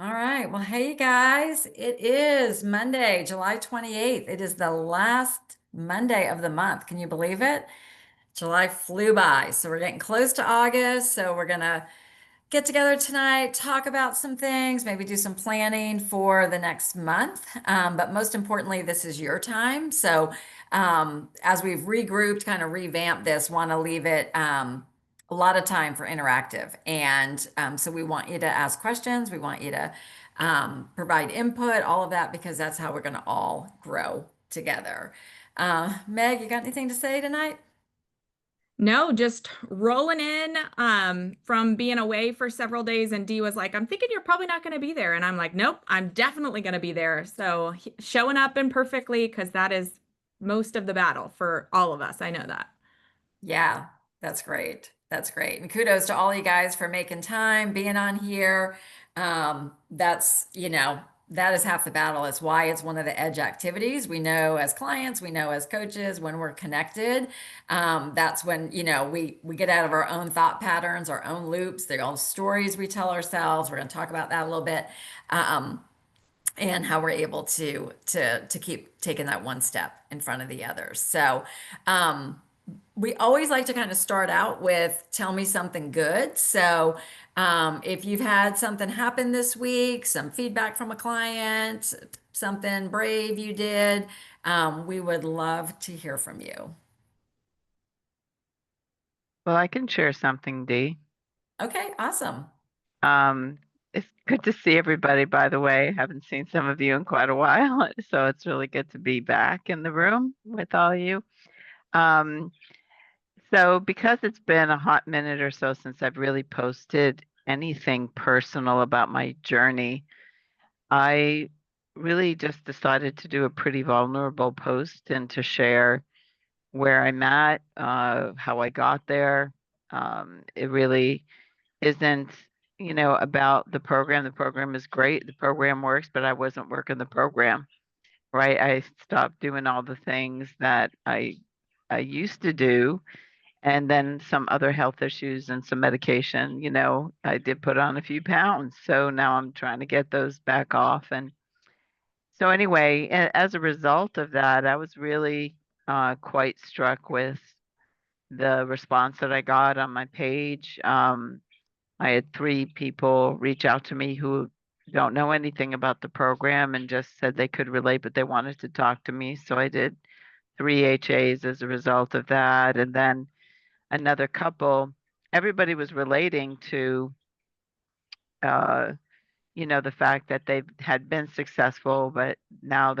All right. Well, hey, you guys. It is Monday, July 28th. It is the last Monday of the month. Can you believe it? July flew by. So we're getting close to August. So we're going to get together tonight, talk about some things, maybe do some planning for the next month. But most importantly, this is your time. So as we've regrouped, kind of revamped this, want to leave it a lot of time for interactive. And so we want you to ask questions. We want you to provide input, all of that, because that's how we're going to all grow together. Meg, you got anything to say tonight? No, just rolling in from being away for several days. And Dee was like, I'm thinking you're probably not going to be there. And I'm like, nope, I'm definitely going to be there. So showing up imperfectly, because that is most of the battle for all of us. I know that. Yeah, that's great. That's great. And kudos to all you guys for making time, being on here. That is half the battle. It's why it's one of the edge activities. We know as clients, we know as coaches, when we're connected, that's when, we get out of our own thought patterns, our own loops, the old stories we tell ourselves. We're going to talk about that a little bit. And how we're able to keep taking that one step in front of the others. So, we always like to kind of start out with tell me something good. So, if you've had something happen this week, some feedback from a client, something brave you did, we would love to hear from you. Well, I can share something, Dee. Okay, awesome. Um, it's good to see everybody, by the way. Haven't seen some of you in quite a while, so it's really good to be back in the room with all you. Um, so because it's been a hot minute or so since I've really posted anything personal about my journey, I really just decided to do a pretty vulnerable post and to share where I'm at, how I got there. It really isn't, about the program. The program is great. The program works, but I wasn't working the program, right? I stopped doing all the things that I used to do. And then some other health issues and some medication, I did put on a few pounds. So now I'm trying to get those back off. And so anyway, as a result of that, I was really quite struck with the response that I got on my page. I had three people reach out to me who don't know anything about the program and just said they could relate, but they wanted to talk to me. So I did three HAs as a result of that. And then another couple, everybody was relating to, uh, the fact that they had been successful, but now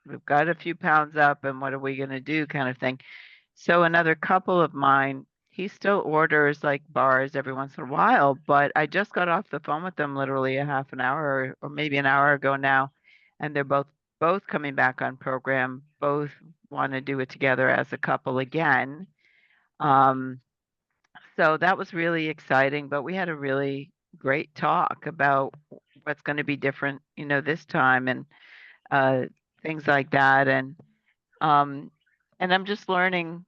we've got a few pounds up and what are we going to do kind of thing. So another couple of mine, he still orders like bars every once in a while, but I just got off the phone with them literally a half an hour or maybe an hour ago now, and they're both coming back on program, both want to do it together as a couple again. Um, so that was really exciting, but we had a really great talk about what's going to be different, this time and uh, things like that. Um, and I'm just learning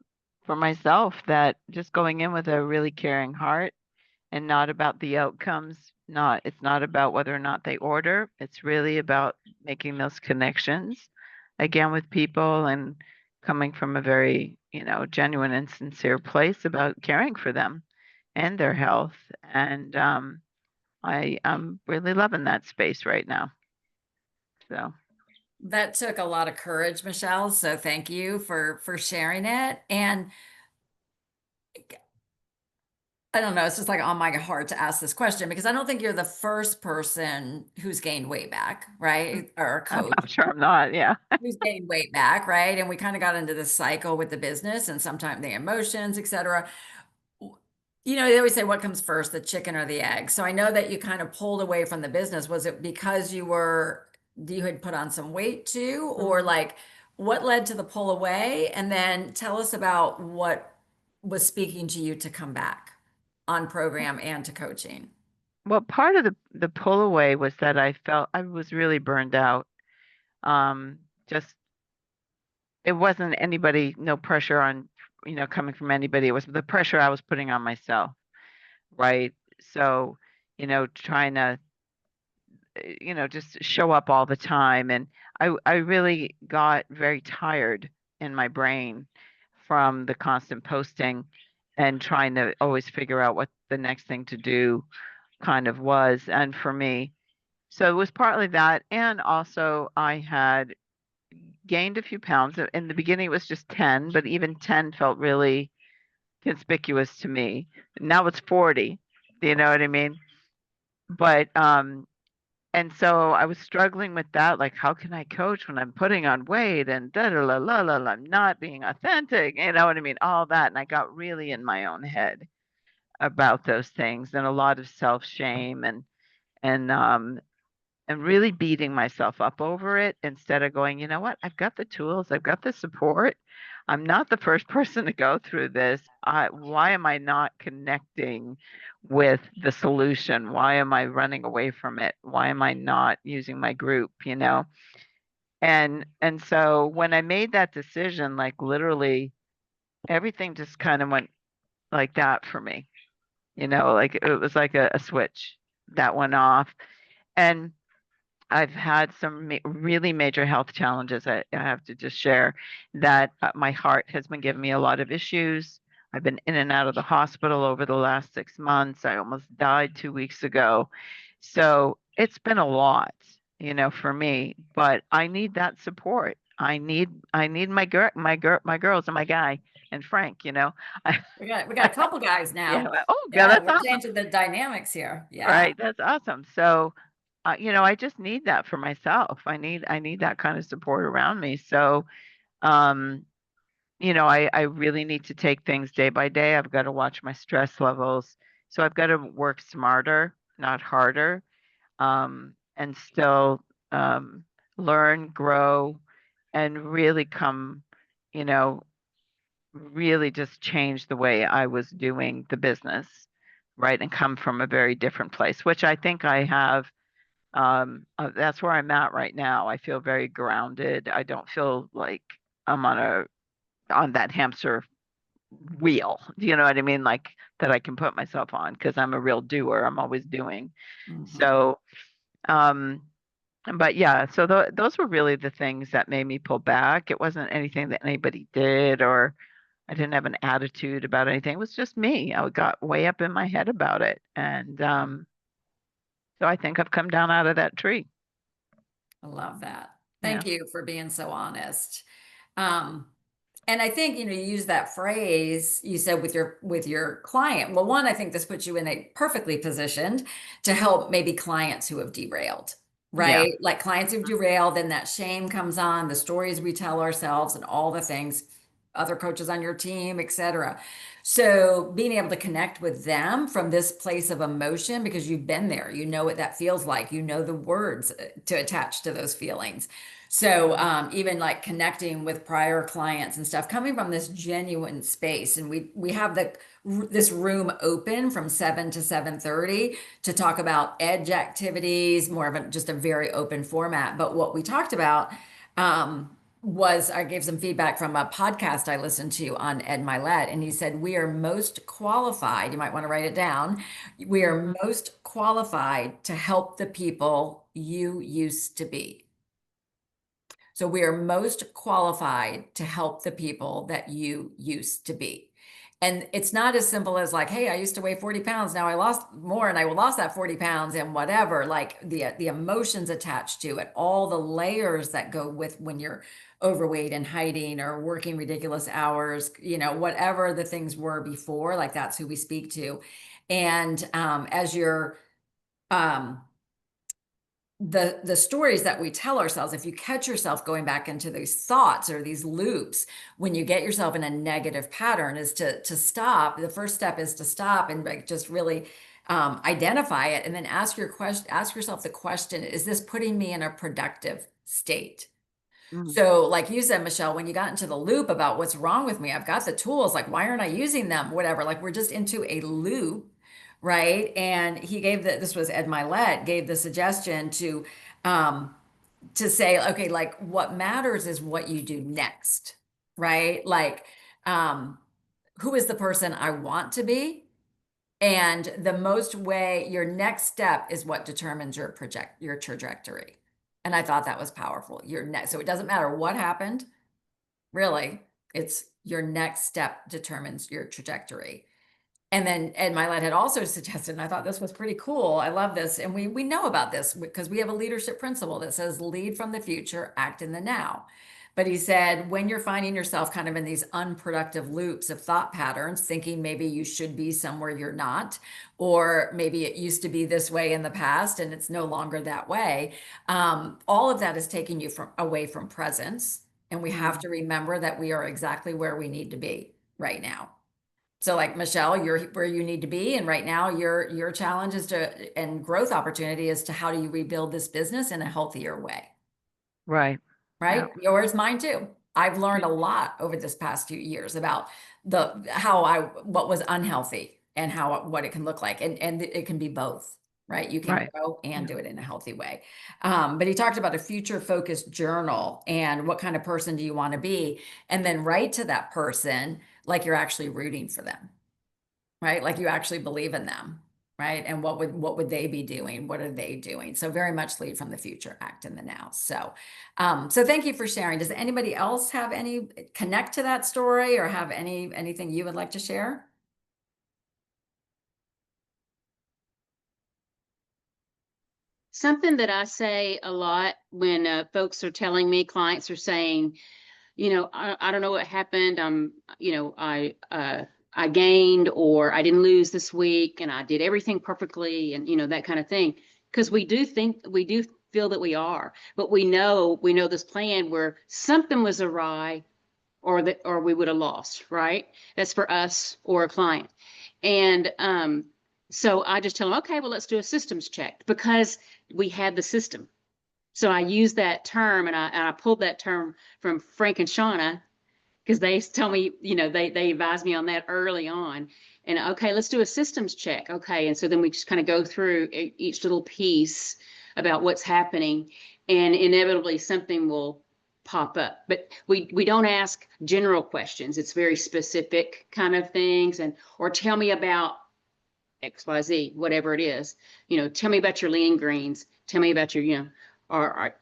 for myself that just going in with a really caring heart and not about the outcomes, it's not about whether or not they order. It's really about making those connections again with people and coming from a very, genuine and sincere place about caring for them and their health. And I'm really loving that space right now. So That took a lot of courage, Michelle. So thank you for sharing it. And I don't know, it's just like on my heart to ask this question because I don't think you're the first person who's gained weight back, right? Or a I'm coach sure I'm not. Yeah. who's gained weight back, right? And we kind of got into this cycle with the business and sometimes the emotions, et cetera. They always say what comes first, the chicken or the egg. So I know that you kind of pulled away from the business. Was it because you had put on some weight too, or Mhm. like what led to the pull away? And then tell us about what was speaking to you to come back on program and to coaching. Well, part of the pull away was that I felt I was really burned out. Just it wasn't anybody, no pressure on, coming from anybody. It was the pressure I was putting on myself, right? So, trying to just show up all the time. And I really got very tired in my brain from the constant posting and trying to always figure out what the next thing to do kind of was. And for me, so it was partly that. And also I had gained a few pounds. In the beginning, it was just 10, but even 10 felt really conspicuous to me. Now it's 40. Do you know what I mean? But and so I was struggling with that, like how can I coach when I'm putting on weight and da da la la la, I'm not being authentic, you know what I mean? All that, and I got really in my own head about those things, and a lot of self-shame and and really beating myself up over it instead of going, you know what, I've got the tools, I've got the support. I'm not the first person to go through this. Why am I not connecting with the solution? Why am I running away from it? Why am I not using my group, you know? And so when I made that decision, like literally everything just kind of went like that for me. You know, like it was like a switch that went off. And I've had some really major health challenges. I have to just share that my heart has been giving me a lot of issues. I've been in and out of the hospital over the last 6 months. I almost died 2 weeks ago. So it's been a lot, for me, but I need that support. I need my girls and my guy and Frank, We got a couple guys Yeah. now. Oh, yeah, Yeah, that's we're awesome. changing the dynamics here. Yeah. Right, that's awesome. So, I just need that for myself. I need that kind of support around me. So, um, I really need to take things day by day. I've got to watch my stress levels. So I've got to work smarter, not harder, and still learn, grow, and really you know, really just change the way I was doing the business, right? And come from a very different place, which I think I have. That's where I'm at right now. I feel very grounded. I don't feel like I'm on that hamster wheel. Do you know what I mean? Like that I can put myself on because I'm a real doer. I'm always doing. Mhm. So, um, but yeah, so those were really the things that made me pull back. It wasn't anything that anybody did, or I didn't have an attitude about anything. It was just me. I got way up in my head about it. And so I think I've come down out of that tree. I love that. Yeah. Thank you for being so honest. Um, and I think, you use that phrase you said with your client. Well, one, I think this puts you in a perfectly positioned to help maybe clients who have derailed, Yeah. right? Like clients who've derailed, then that shame comes on, the stories we tell ourselves and all the things, other coaches on your team, etc. So being able to connect with them from this place of emotion because you've been there, you know what that feels like, you know the words to attach to those feelings. So even like connecting with prior clients and stuff, coming from this genuine space, and we have this room open from 7 to 7:30 to talk about edge activities, more of just a very open format. But what we talked about was I gave some feedback from a podcast I listened to on Ed Milet, and he said we are most qualified. You might want to write it down. We are most qualified to help the people you used to be. So we are most qualified to help the people that you used to be. And it's not as simple as like, hey, I used to weigh 40 pounds. Now I lost more and I lost that 40 pounds and whatever, like the emotions attached to it, all the layers that go with when you're overweight and hiding or working ridiculous hours, whatever the things were before, like that's who we speak to. And as you're, the stories that we tell ourselves, if you catch yourself going back into these thoughts or these loops when you get yourself in a negative pattern, is to stop. The first step is to stop and like just really identify it, and then ask yourself the question, is this putting me in a productive state? So like you said, Michelle, when you got into the loop about what's wrong with me, I've got the tools, like why aren't I using them, whatever, like we're just into a loop, right? And he gave this was Ed Milet gave the suggestion to say, okay, like what matters is what you do next, right? Like who is the person I want to be, And the most way, your next step is what determines your trajectory. And I thought that was powerful. Your next, so it doesn't matter what happened, really, it's your next step determines your trajectory. And then Ed Milet had also suggested, and I thought this was pretty cool. I love this. And we know about this because we have a leadership principle that says lead from the future, act in the now. But he said, when you're finding yourself kind of in these unproductive loops of thought patterns, thinking maybe you should be somewhere you're not, or maybe it used to be this way in the past and it's no longer that way, all of that is taking you away from presence. And we have to remember that we are exactly where we need to be right now. So like Michelle, you're where you need to be. And right now your challenge is and growth opportunity is to how do you rebuild this business in a healthier way? Right. Right? Yeah. Yours, mine too. I've learned a lot over this past few years about what was unhealthy and what it can look like. And it can be both, right? You can Right. grow and Yeah. do it in a healthy way. But he talked about a future focused journal and what kind of person do you want to be? And then write to that person like you're actually rooting for them, right? Like you actually believe in them, right? And what would they be doing? What are they doing? So very much lead from the future, act in the now. So, so thank you for sharing. Does anybody else have any connect to that story or have anything you would like to share? Something that I say a lot when folks are telling me, clients are saying, I don't know what happened. I gained or I didn't lose this week and I did everything perfectly and, that kind of thing. Because we do feel that we are, but we know this plan where something was awry or we would have lost, right? That's for us or a client. And so I just tell them, okay, well, let's do a systems check because we had the system. So I use that term and I pulled that term from Frank and Shauna because they tell me, they advised me on that early on. And okay, let's do a systems check. Okay. And so then we just kind of go through each little piece about what's happening and inevitably something will pop up. But we don't ask general questions. It's very specific kind of things or tell me about XYZ, whatever it is, tell me about your lean greens, tell me about your, or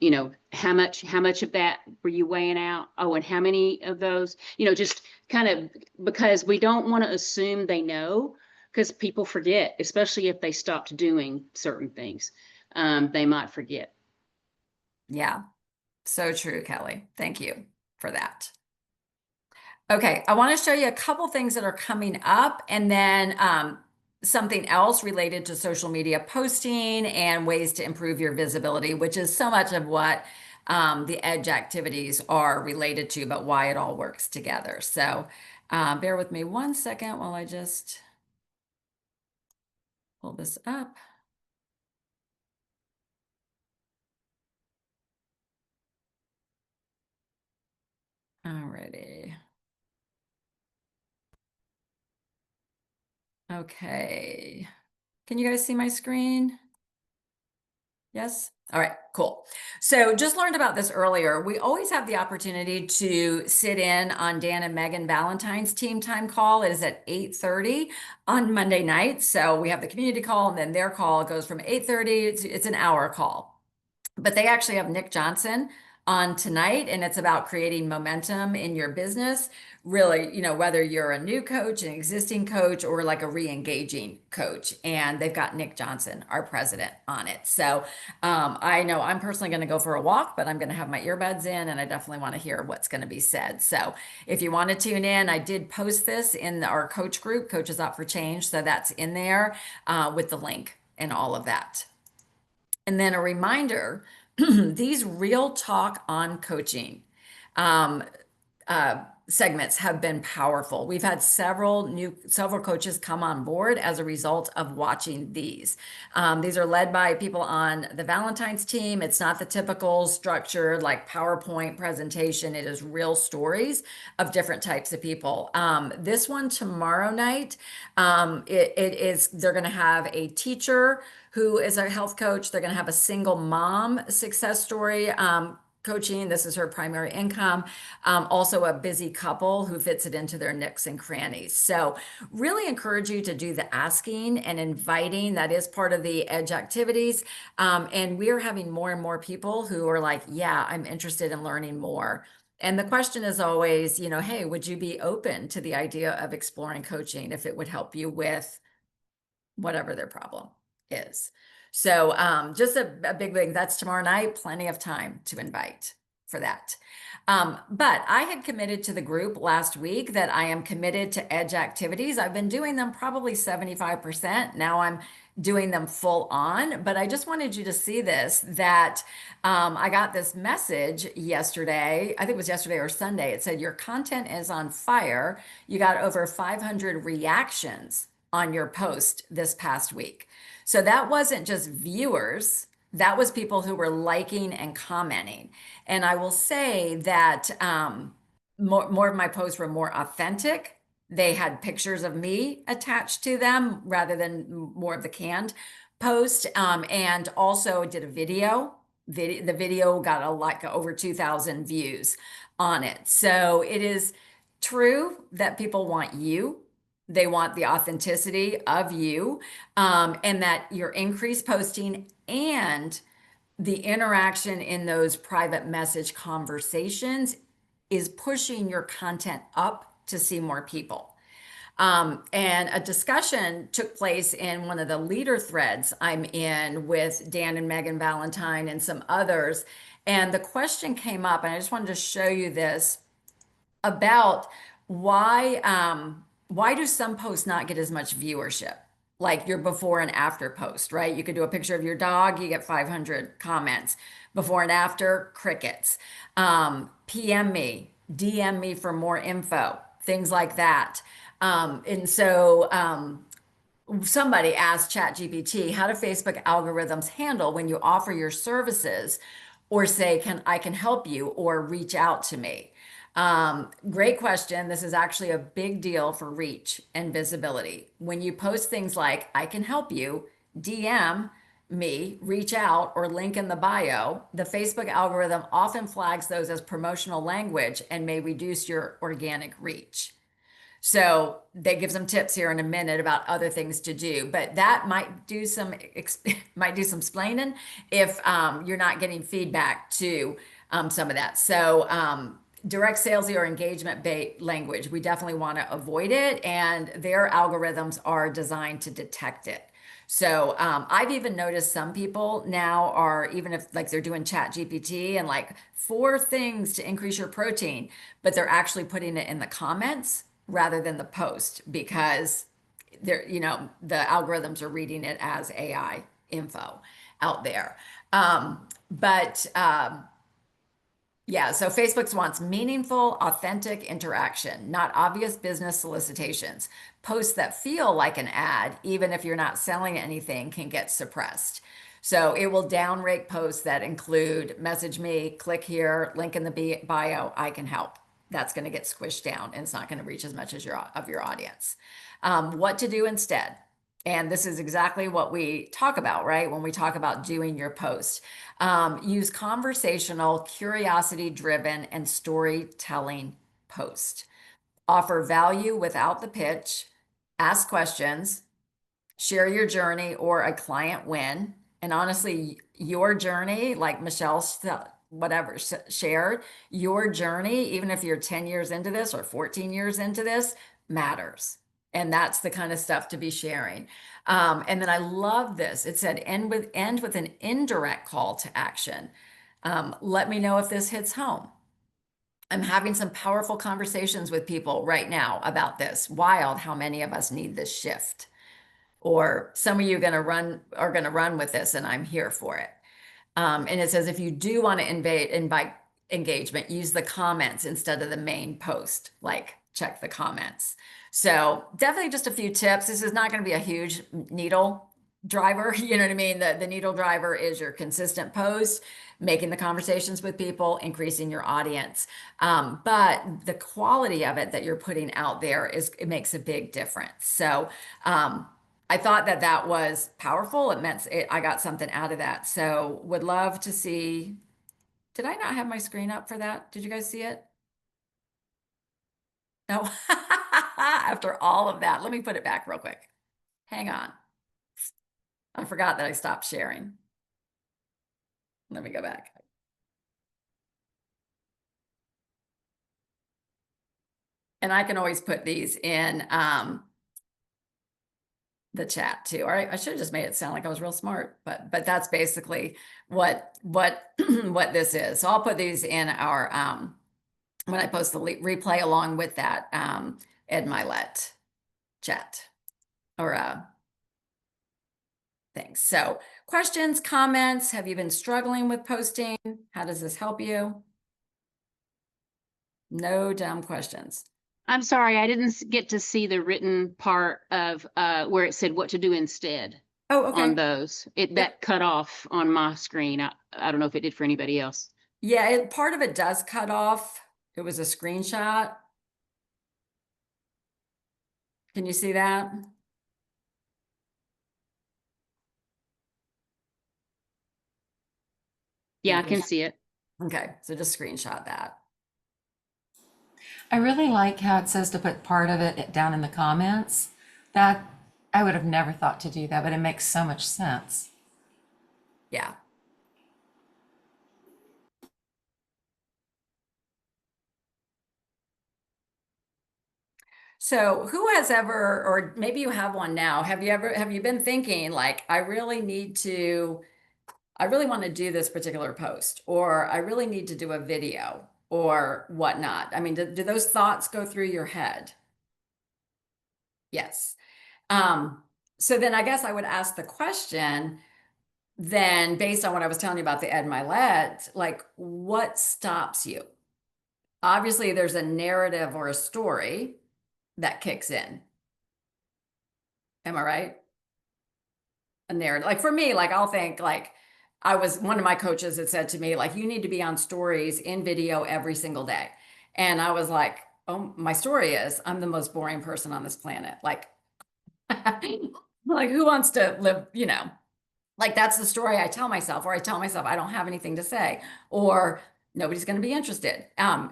how much of that were you weighing out? Oh, and how many of those, just kind of because we don't want to assume they know because people forget, especially if they stopped doing certain things, they might forget. Yeah, so true, Kelly. Thank you for that. Okay, I want to show you a couple things that are coming up and then something else related to social media posting and ways to improve your visibility, which is so much of what the EDGE activities are related to, but why it all works together. So bear with me one second while I just pull this up. Alrighty. Okay. Can you guys see my screen? Yes? All right, cool. So just learned about this earlier. We always have the opportunity to sit in on Dan and Megan Valentine's team time call. It is at 8:30 on Monday night. So we have the community call and then their call goes from 8:30. It's an hour call. But they actually have Nick Johnson on tonight, and it's about creating momentum in your business. Really, whether you're a new coach, an existing coach, or like a re-engaging coach. And they've got Nick Johnson, our president, on it. So I know I'm personally going to go for a walk, but I'm going to have my earbuds in, and I definitely want to hear what's going to be said. So if you want to tune in, I did post this in our coach group, Coaches Up for Change. So that's in there with the link and all of that. And then a reminder, these real talk on coaching segments have been powerful. We've had several coaches come on board as a result of watching these. These are led by people on the Valentine's team. It's not the typical structured like PowerPoint presentation. It is real stories of different types of people. This one tomorrow night, they're going to have a teacher who is a health coach. They're going to have a single mom success story coaching. This is her primary income. Also a busy couple who fits it into their nooks and crannies. So really encourage you to do the asking and inviting. That is part of the Edge activities. And we are having more and more people who are like, yeah, I'm interested in learning more. And the question is always, you know, hey, would you be open to the idea of exploring coaching if it would help you with whatever their problem is? So just a big thing. That's tomorrow night. Plenty of time to invite for that. But I had committed to the group last week that I am committed to Edge activities. I've been doing them probably 75%. Now I'm doing them full on, but I just wanted you to see this, that I got this message yesterday. I think it was yesterday or Sunday. It said, your content is on fire. You got over 500 reactions on your post this past week. So that wasn't just viewers, that was people who were liking and commenting. And I will say that more of my posts were more authentic. They had pictures of me attached to them rather than more of the canned post. And also did a video. The video got like over 2,000 views on it. So it is true that people want you. They want the authenticity of you, and that your increased posting and the interaction in those private message conversations is pushing your content up to see more people. And a discussion took place in one of the leader threads I'm in with Dan and Megan Valentine and some others. And the question came up, and I just wanted to show you this, about why do some posts not get as much viewership? Like your before and after post, right? You could do a picture of your dog, you get 500 comments. Before and after, crickets. PM me, DM me for more info, things like that. And so somebody asked ChatGPT, how do Facebook algorithms handle when you offer your services or say, I can help you or reach out to me? Great question. This is actually a big deal for reach and visibility. When you post things like, I can help you, DM me, reach out, or link in the bio, the Facebook algorithm often flags those as promotional language and may reduce your organic reach. So they give some tips here in a minute about other things to do, but that might do some explaining if you're not getting feedback to some of that. So direct salesy or engagement bait language, we definitely want to avoid it, and their algorithms are designed to detect it. So I've even noticed some people now are, even if like they're doing ChatGPT and like 4 things to increase your protein, but they're actually putting it in the comments rather than the post, because they're, you know, the algorithms are reading it as AI info out there. Yeah, so Facebook wants meaningful, authentic interaction, not obvious business solicitations. Posts that feel like an ad, even if you're not selling anything, can get suppressed. So it will downrank posts that include message me, click here, link in the bio, I can help. That's going to get squished down and it's not going to reach as much as your audience. What to do instead? And this is exactly what we talk about, right? When we talk about doing your post. Use conversational, curiosity-driven, and storytelling post. Offer value without the pitch. Ask questions. Share your journey or a client win. And honestly, your journey, like Michelle shared, your journey, even if you're 10 years into this or 14 years into this, matters. And that's the kind of stuff to be sharing. And then I love this. It said, end with an indirect call to action. Let me know if this hits home. I'm having some powerful conversations with people right now about this. Wild how many of us need this shift. Or some of you are gonna run with this, and I'm here for it. And it says, if you do want to invite engagement, use the comments instead of the main post, like check the comments. So definitely just a few tips. This is not going to be a huge needle driver. You know what I mean? The needle driver is your consistent post, making the conversations with people, increasing your audience. But the quality of it that you're putting out there it makes a big difference. So I thought that was powerful. It meant I got something out of that. So would love to see Did I not have my screen up for that? Did you guys see it? No. After all of that, let me put it back real quick. Hang on. I forgot that I stopped sharing. Let me go back. And I can always put these in the chat too. All right, I should have just made it sound like I was real smart, but that's basically what what this is. So I'll put these in our when I post the replay along with that Ed Milet chat or things. So questions, comments, have you been struggling with posting? How does this help you? No dumb questions. I'm sorry, I didn't get to see the written part of where it said what to do instead Oh, okay. on those. Yep. That cut off on my screen. I don't know if it did for anybody else. Yeah, part of it does cut off. It was a screenshot. Can you see that? Yeah, I You can see it. Okay, so just screenshot that. I really like how it says to put part of it down in the comments. That I would have never thought to do that, but it makes so much sense. Yeah. So who has ever, or maybe you have one now, have you been thinking like, I really want to do this particular post, or I really need to do a video or whatnot? I mean, do those thoughts go through your head? Yes. So then I guess I would ask the question, then based on what I was telling you about the Ed Milet, like what stops you? Obviously, there's a narrative or a story that kicks in. Am I right? A narrative. Like for me, like I'll think like one of my coaches had said to me, like, you need to be on stories in video every single day. And I was like, oh, my story is I'm the most boring person on this planet. Like, like who wants to live, like that's the story I tell myself, or I tell myself I don't have anything to say, or nobody's going to be interested.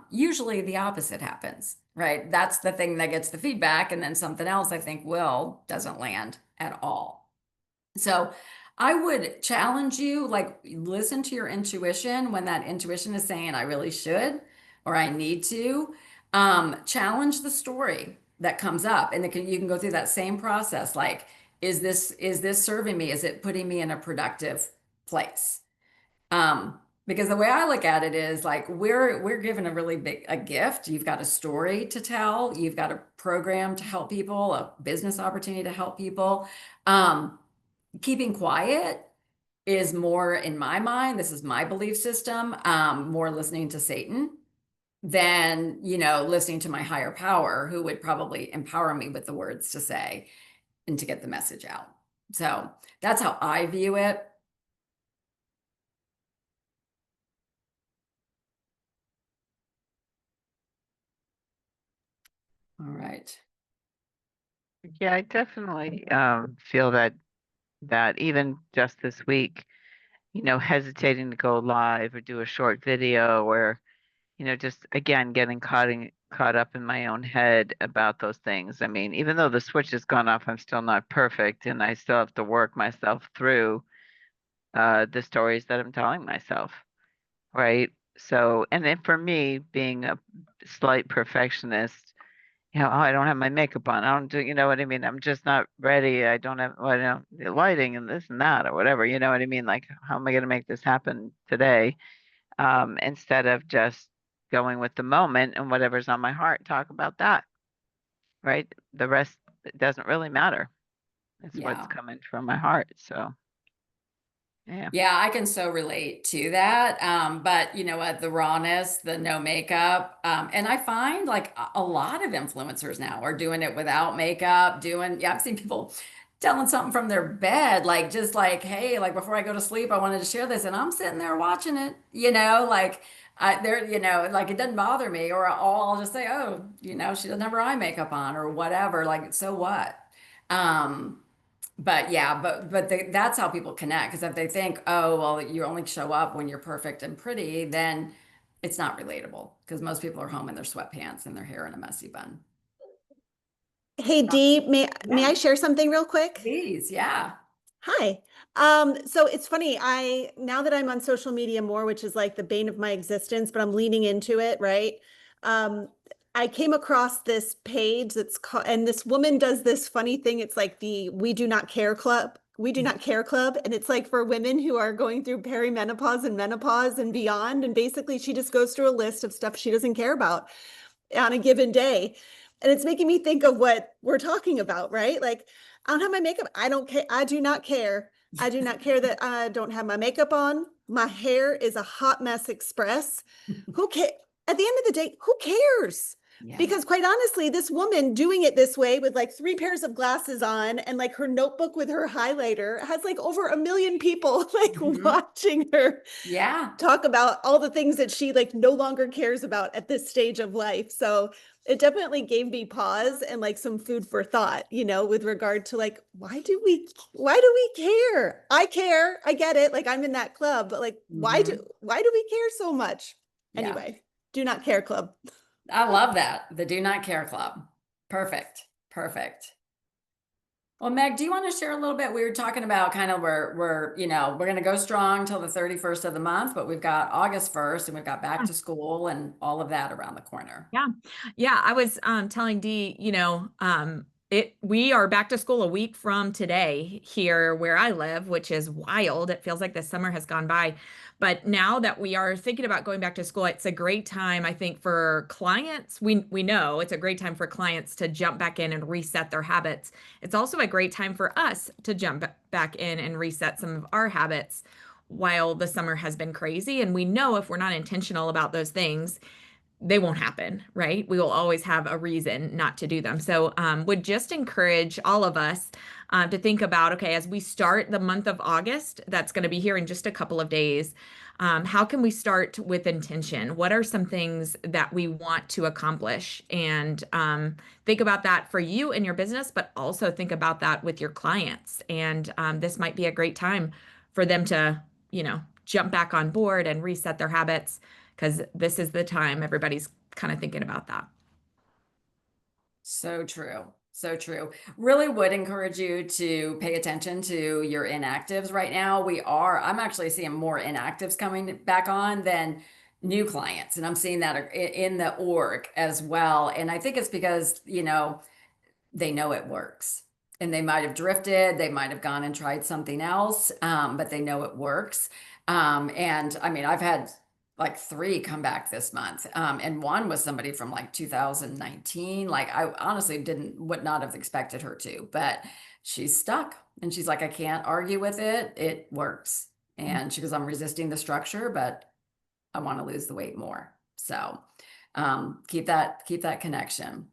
Usually the opposite happens, right? That's the thing that gets the feedback, and then something else I think doesn't land at all. So I would challenge you, like listen to your intuition when that intuition is saying I really should or I need to. Challenge the story that comes up, and you can go through that same process. Like, is this serving me? Is it putting me in a productive place? Because the way I look at it is like we're given a really big a gift. You've got a story to tell. You've got a program to help people, a business opportunity to help people. Keeping quiet is more, in my mind, this is my belief system, more listening to Satan than, listening to my higher power, who would probably empower me with the words to say and to get the message out. So that's how I view it. All right. Yeah, I definitely feel that even just this week, hesitating to go live or do a short video, or just again getting caught up in my own head about those things. I mean, even though the switch has gone off, I'm still not perfect, and I still have to work myself through the stories that I'm telling myself, right? So, and then for me, being a slight perfectionist, oh, I don't have my makeup on. I don't do, you know what I mean? I'm just not ready. I don't have, well, the lighting and this and that or whatever. You know what I mean? Like, how am I going to make this happen today? Instead of just going with the moment and whatever's on my heart, talk about that, right? The rest doesn't really matter. It's what's Yeah. coming from my heart. So, yeah. Yeah, I can so relate to that. But you know what, the rawness, the no makeup. And I find like a lot of influencers now are doing it without makeup, yeah, I've seen people telling something from their bed, like just like, hey, like before I go to sleep, I wanted to share this. And I'm sitting there watching it, like like it doesn't bother me, or I'll just say, oh, she doesn't have her eye makeup on or whatever. Like, so what? Um, But yeah, that's how people connect. Because if they think, oh, well, you only show up when you're perfect and pretty, then it's not relatable. Because most people are home in their sweatpants and their hair in a messy bun. Hey Dee, may Yeah. I share something real quick? Please, yeah. Hi. So it's funny, now that I'm on social media more, which is like the bane of my existence, but I'm leaning into it, right? Um, I came across this page that's called, and this woman does this funny thing. It's like the We Do Not Care Club. We Do Not Care Club. And it's like for women who are going through perimenopause and menopause and beyond. And basically she just goes through a list of stuff she doesn't care about on a given day. And it's making me think of what we're talking about, right? Like, I don't have my makeup. I don't care. I do not care. I do not care that I don't have my makeup on. My hair is a hot mess express. Who cares? At the end of the day, who cares? Yeah. Because quite honestly, this woman doing it this way with like 3 pairs of glasses on and like her notebook with her highlighter has like over 1 million people like Mhm. watching her Yeah. talk about all the things that she like no longer cares about at this stage of life. So it definitely gave me pause and like some food for thought, with regard to like, why do we care? I care. I get it. Like I'm in that club, but like, why do we care so much? Yeah. Anyway, do not care club. I love that. The Do Not Care Club. Perfect. Perfect. Well, Meg, do you want to share a little bit? We were talking about kind of we're going to go strong till the 31st of the month, but we've got August 1st and we've got back to school and all of that around the corner. Yeah. Yeah. I was telling Dee, we are back to school a week from today here where I live, which is wild. It feels like the summer has gone by. But now that we are thinking about going back to school, it's a great time, I think, for clients. We know it's a great time for clients to jump back in and reset their habits. It's also a great time for us to jump back in and reset some of our habits while the summer has been crazy. And we know if we're not intentional about those things, they won't happen, right? We will always have a reason not to do them. So would just encourage all of us to think about, okay, as we start the month of August, that's going to be here in just a couple of days. How can we start with intention? What are some things that we want to accomplish? And think about that for you and your business, but also think about that with your clients. And this might be a great time for them to, jump back on board and reset their habits, because this is the time everybody's kind of thinking about that. So true. So true. Really would encourage you to pay attention to your inactives right now. I'm actually seeing more inactives coming back on than new clients. And I'm seeing that in the org as well. And I think it's because, they know it works. And they might have drifted, they might have gone and tried something else, but they know it works. And I mean, I've had like 3 come back this month. And one was somebody from like 2019. Like I honestly would not have expected her to, but she's stuck. And she's like, I can't argue with it. It works. And she goes, I'm resisting the structure, but I want to lose the weight more. So keep that connection.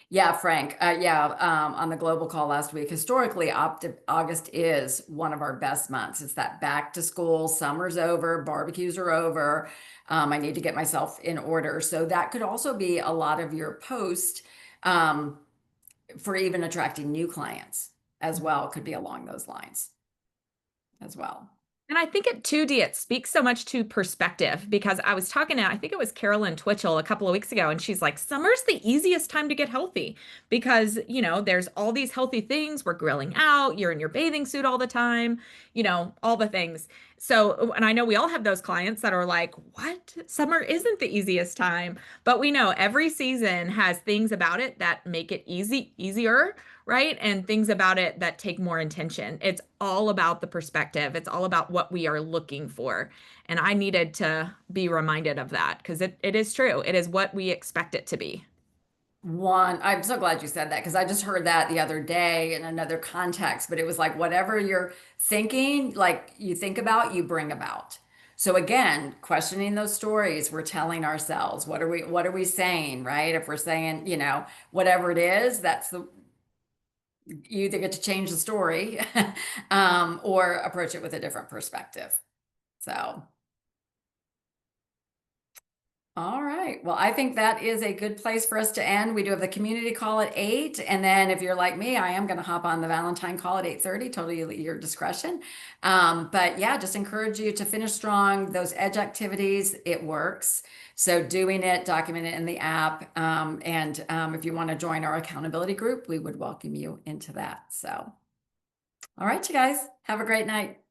Yeah, Frank. On the global call last week, historically, August is one of our best months. It's that back to school, summer's over, barbecues are over. I need to get myself in order. So that could also be a lot of your post for even attracting new clients as well. Could be along those lines as well. And I think at 2D, it speaks so much to perspective, because I was talking to, I think it was Carolyn Twitchell a couple of weeks ago, and she's like, summer's the easiest time to get healthy because, there's all these healthy things. We're grilling out, you're in your bathing suit all the time, all the things. So, and I know we all have those clients that are like, what? Summer isn't the easiest time, but we know every season has things about it that make it easier, right? And things about it that take more intention. It's all about the perspective. It's all about what we are looking for. And I needed to be reminded of that because it is true. It is what we expect it to be. I'm so glad you said that because I just heard that the other day in another context, but it was like whatever you're thinking, like you think about, you bring about. So again, questioning those stories, we're telling ourselves, what are we saying, right? If we're saying, whatever it is, you either get to change the story or approach it with a different perspective. So All right. Well, I think that is a good place for us to end. We do have the community call at 8. And then if you're like me, I am going to hop on the Valentine call at 8:30, totally your discretion. But yeah, just encourage you to finish strong. Those edge activities, it works. So doing it, document it in the app. And if you want to join our accountability group, we would welcome you into that. So, all right, you guys, have a great night.